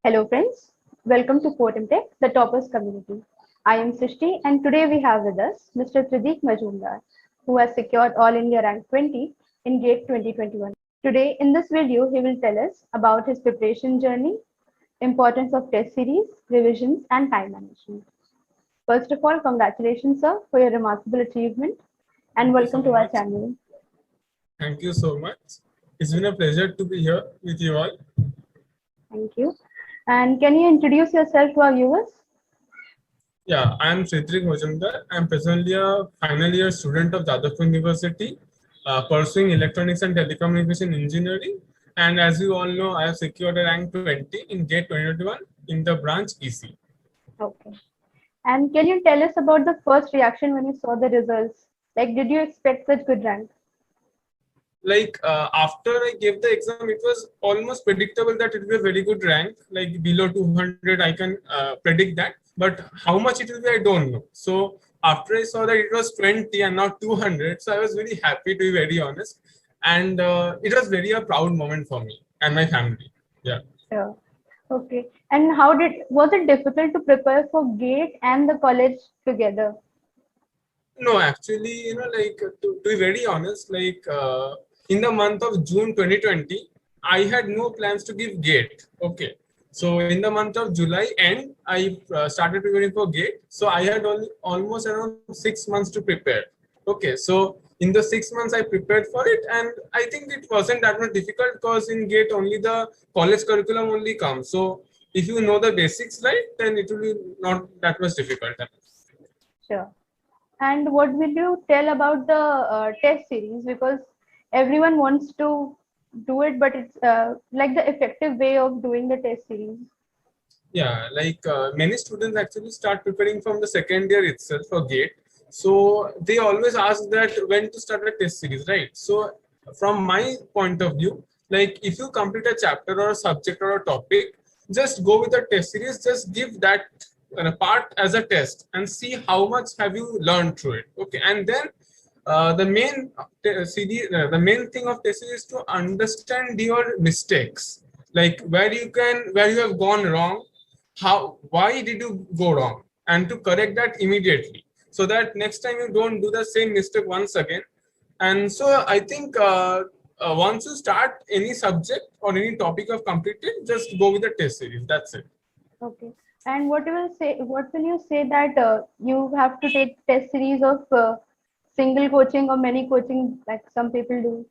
Hello friends, welcome to Tech, the Toppers community. I am Srishti and today we have with us Mr. Pradeep Majumdar, who has secured All India Rank 20 in GATE 2021. Today in this video, he will tell us about his preparation journey, importance of test series, revisions and time management. First of all, congratulations sir for your remarkable achievement and Thank you welcome so to our much. channel. Thank you so much. It's been a pleasure to be here with you all. Thank you. And can you introduce yourself to our viewers? Yeah, I am Sridhar Majumdar. I am presently a final year student of Jadavpur University, pursuing electronics and telecommunication engineering. And as you all know, I have secured a rank 20 in GATE 2021 in the branch EC. Okay. And can you tell us about the first reaction when you saw the results? Like, did you expect such good rank? After I gave the exam, it was almost predictable that it will be a very good rank, like below 200. I can predict that, but how much it will be, I don't know. So after I saw that it was 20 and not 200, so I was very happy, to be very honest, and it was very a proud moment for me and my family. Yeah. Sure. Okay. And was it difficult to prepare for GATE and the college together? No, actually, to be very honest, in the month of June 2020, I had no plans to give GATE. Okay. So in the month of July end, I started preparing for GATE. So I had only almost around 6 months to prepare. Okay. So in the 6 months, I prepared for it, and I think it wasn't that much difficult because in GATE only the college curriculum only comes. So if you know the basics, right, then it will be not that much difficult. Sure. And what will you tell about the test series? Because everyone wants to do it, but it's like the effective way of doing the test series. Yeah, many students actually start preparing from the second year itself for GATE. So they always ask that when to start a test series, right? So from my point of view, like if you complete a chapter or a subject or a topic, just go with the test series, just give that part as a test and see how much have you learned through it. Okay, and then the main thing of test series is to understand your mistakes, like where you have gone wrong, why did you go wrong, and to correct that immediately so that next time you don't do the same mistake once again. And so I think once you start any subject or any topic of completed, just go with the test series. That's it. Okay. And what you will say? What will you say that you have to take test series of single coaching or many coaching, like some people do?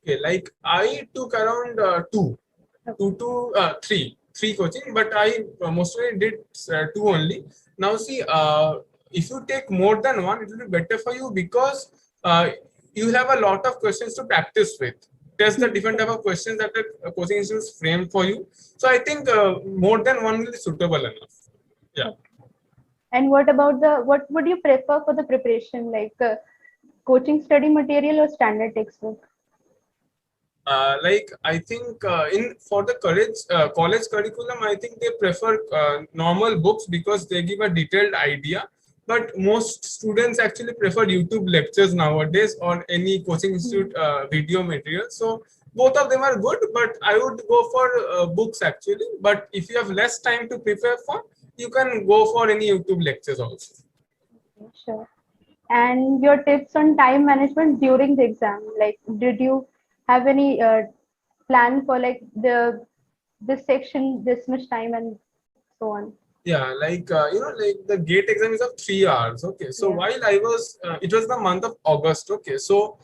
Okay, like I took around Okay. three coaching, but I mostly did two only. Now see, if you take more than one, it will be better for you because you have a lot of questions to practice with. Test the different type of questions that the coaching institutes frame for you. So I think more than one will be suitable enough. Yeah. Okay. And what about what would you prefer for the preparation, like coaching study material or standard textbook? I think in for the college curriculum, I think they prefer normal books because they give a detailed idea. But most students actually prefer YouTube lectures nowadays or any coaching institute video material. So both of them are good, but I would go for books actually. But if you have less time to prepare for, you can go for any YouTube lectures also. Sure. And your tips on time management during the exam, like did you have any plan for like this section this much time and so on? Yeah, like the GATE exam is of 3 hours. Okay, so Yeah. while I was, it was the month of August. Okay, so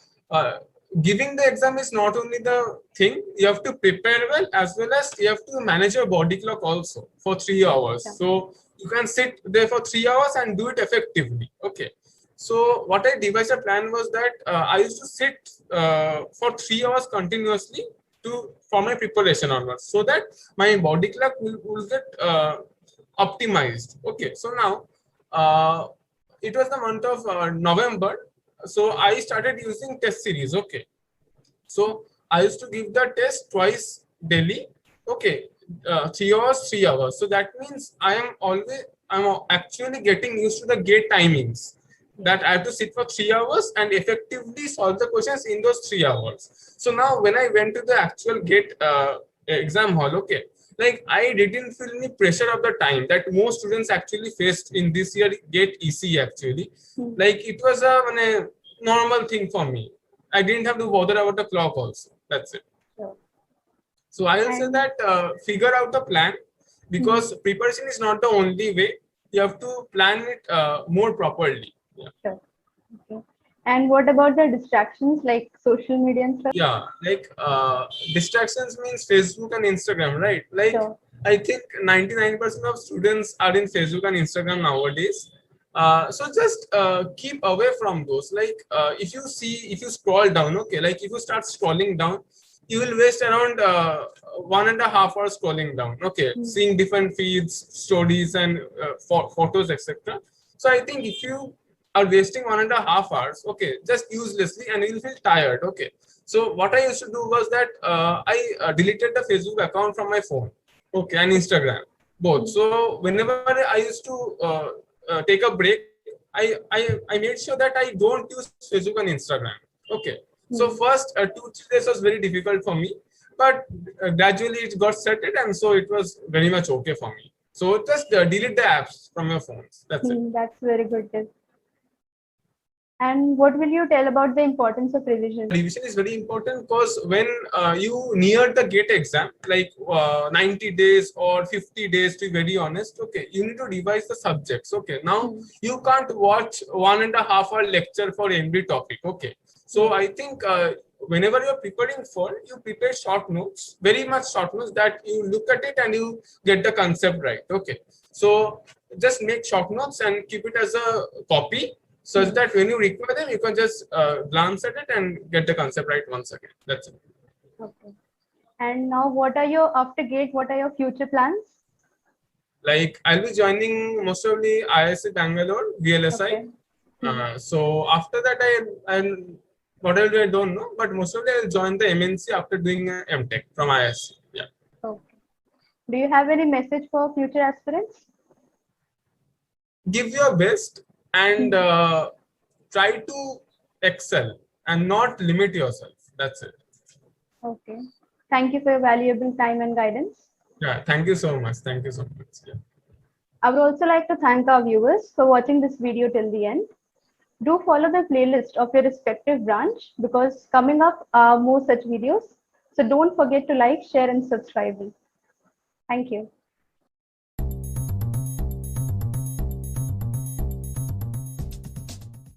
giving the exam is not only the thing, you have to prepare well as you have to manage your body clock also for 3 hours. Yeah. So you can sit there for 3 hours and do it effectively. Okay, so what I devised a plan was that I used to sit for 3 hours continuously for my preparation onwards, so that my body clock will get optimized. Okay, so now it was the month of November, so I started using test series. Okay, so I used to give the test twice daily. Okay, 3 hours, 3 hours. So that means I'm actually getting used to the GATE timings, that I have to sit for 3 hours and effectively solve the questions in those 3 hours. So now when I went to the actual GATE exam hall, okay, like I didn't feel any pressure of the time that most students actually faced in this year GATE EC actually. Like it was a normal thing for me. I didn't have to bother about the clock also. That's it. Sure. So I will say And that figure out the plan, because preparation is not the only way. You have to plan it more properly. Yeah. sure. Okay. And what about the distractions like social media and stuff? Yeah, like distractions means Facebook and Instagram, right? Like Sure. I think 99% of students are in Facebook and Instagram nowadays. So just keep away from those. Like if you scroll down, okay, like if you start scrolling down, you will waste around 1.5 hours scrolling down, okay, seeing different feeds, stories, and photos, etc. So I think if you are wasting 1.5 hours, okay, just uselessly, and you'll feel tired, okay. So what I used to do was that I deleted the Facebook account from my phone, okay, and Instagram, both. So whenever I used to take a break, I made sure that I don't use Facebook and Instagram, okay. So first 2-3 days was very difficult for me, but gradually it got settled, and so it was very much okay for me. So just delete the apps from your phones. That's it. That's very good tip. And what will you tell about the importance of revision? Revision is very important because when you near the GATE exam, like 90 days or 50 days, to be very honest, okay, you need to revise the subjects. Okay, now you can't watch 1.5 hour lecture for every topic. Okay, so I think whenever you're preparing for, you prepare short notes, very much short notes, that you look at it and you get the concept right. Okay, so just make short notes and keep it as a copy, such that when you require them, you can just glance at it and get the concept right once again. That's it. Okay. And now, after GATE, what are your future plans? Like I'll be joining most probably IISc Bangalore, VLSI. Okay. So after that, what I'll do, I don't know, but most probably I'll join the MNC after doing a MTech from IISc. Yeah. Okay. Do you have any message for future aspirants? Give your best and try to excel and not limit yourself. That's it. Okay. Thank you for your valuable time and guidance. Yeah. Thank you so much. Thank you so much. Yeah. I would also like to thank our viewers for watching this video till the end. Do follow the playlist of your respective branch, because coming up are more such videos. So don't forget to like, share, and subscribe. Thank you.